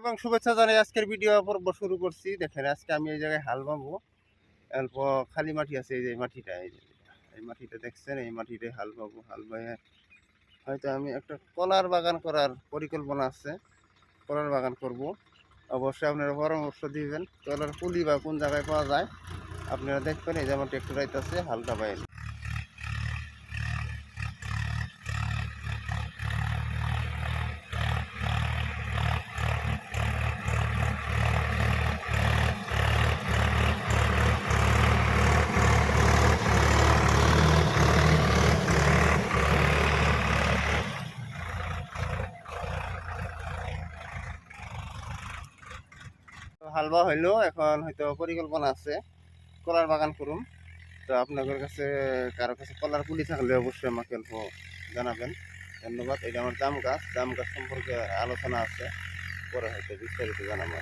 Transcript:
এবং শুভেচ্ছা জানাই। আজকের ভিডিও পর্ব শুরু করছি। দেখেন আজকে আমি এই জায়গায় হাল বাবো। অল্প খালি মাটি আছে, এই যে মাটিটা, এই মাটিটা দেখছেন, এই মাটিতে হাল বাবো। হাল বাইয়ে হয়তো আমি একটা কলার বাগান করার পরিকল্পনা আছে। কলার বাগান করব। অবশ্যই আপনারা পরামর্শ দিবেন কলার পুলি বা কোন জায়গায় পাওয়া যায় আপনারা দেখবেন। এই যেমন ট্রেক্টর আইতাছে, হালটা বাইরে হাল বা হইলো। এখন হয়তো পরিকল্পনা আছে কলার বাগান করুম। তো আপনাদের কাছে কারো কাছে কলার পুলি থাকলে অবশ্যই আমাকে অল্প জানাবেন। ধন্যবাদ। এটা আমার জাম গাছ সম্পর্কে আলোচনা আছে, পরে হয়তো বিস্তারিত জানাবো।